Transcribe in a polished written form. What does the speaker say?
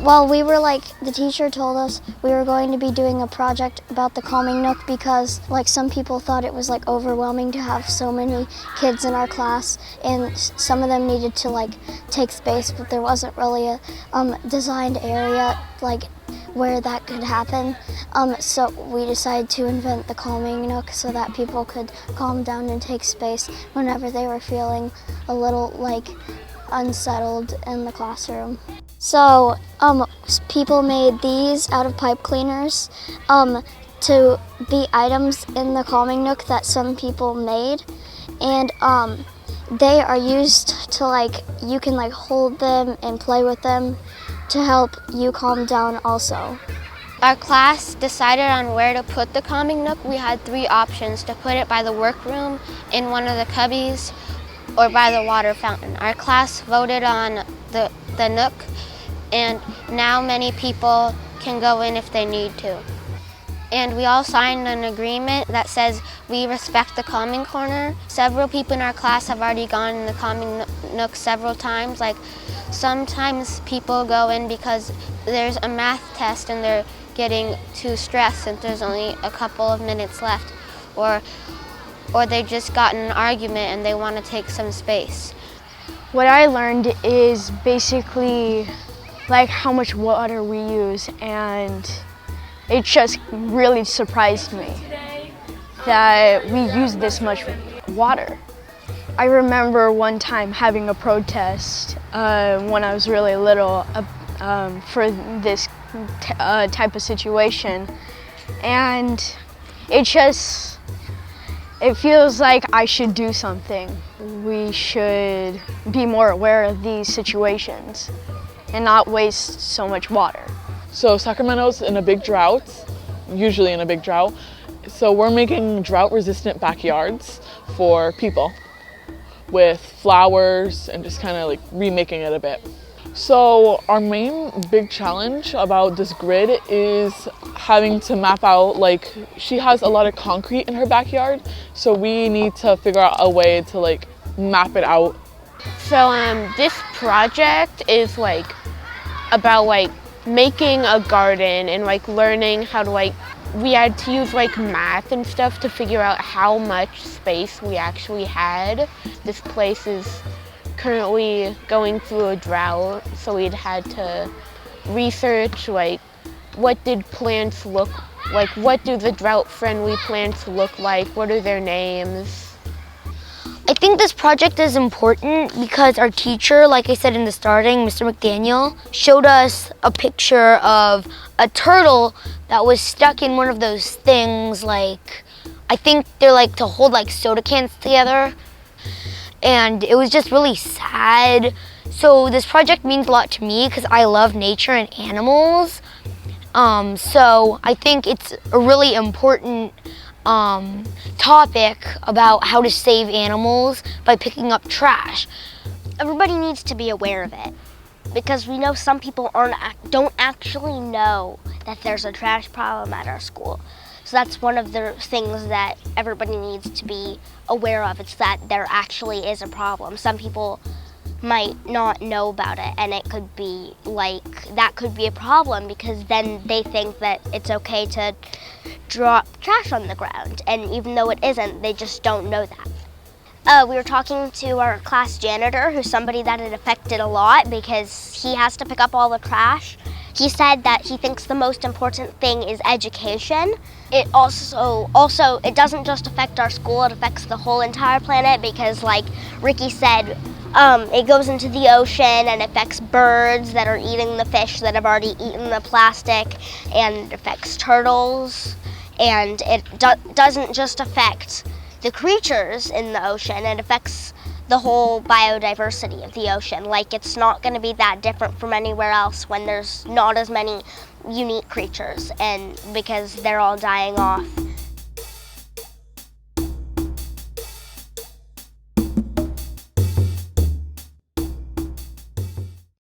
Well, the teacher told us we were going to be doing a project about the Calming Nook because some people thought it was overwhelming to have so many kids in our class, and some of them needed to take space, but there wasn't really a designed area where that could happen. So we decided to invent the Calming Nook so that people could calm down and take space whenever they were feeling a little unsettled in the classroom. So people made these out of pipe cleaners to be items in the Calming Nook that some people made, and they are used to you can hold them and play with them to help you calm down also. Our class decided on where to put the Calming Nook. We had 3 options: to put it by the workroom, in one of the cubbies, or by the water fountain. Our class voted on the Nook, and now many people can go in if they need to. And we all signed an agreement that says we respect the Calming Corner. Several people in our class have already gone in the Calming Nook several times. Sometimes people go in because there's a math test and they're getting too stressed and there's only a couple of minutes left, or they just got in an argument and they want to take some space. What I learned is basically how much water we use, and it just really surprised me that we use this much water. I remember one time having a protest when I was really little for this type of situation, and it feels like I should do something. We should be more aware of these situations and not waste so much water. So Sacramento's in a big drought, usually in a big drought. So we're making drought-resistant backyards for people with flowers and just kind of remaking it a bit. So our main big challenge about this grid is having to map out, she has a lot of concrete in her backyard, so we need to figure out a way to map it out. So this project is about making a garden and learning how to we had to use math and stuff to figure out how much space we actually had. This place is currently going through a drought, so we'd had to research what did plants look like, what do the drought-friendly plants look like, what are their names. I think this project is important because our teacher, like I said in the starting, Mr. McDaniel, showed us a picture of a turtle that was stuck in one of those things, I think they're to hold soda cans together. And it was just really sad. So this project means a lot to me because I love nature and animals. So I think it's a really important topic about how to save animals by picking up trash. Everybody needs to be aware of it because we know some people don't actually know that there's a trash problem at our school. So that's one of the things that everybody needs to be aware of. It's that there actually is a problem. Some people might not know about it, and it could be that could be a problem because then they think that it's okay to drop trash on the ground, and even though it isn't, they just don't know that. We were talking to our class janitor, who's somebody that it affected a lot because he has to pick up all the trash. He said that he thinks the most important thing is education. It also it doesn't just affect our school, it affects the whole entire planet because like Ricky said, it goes into the ocean and affects birds that are eating the fish that have already eaten the plastic, and affects turtles, and it doesn't just affect the creatures in the ocean, it affects the whole biodiversity of the ocean. It's not going to be that different from anywhere else when there's not as many unique creatures, and because they're all dying off.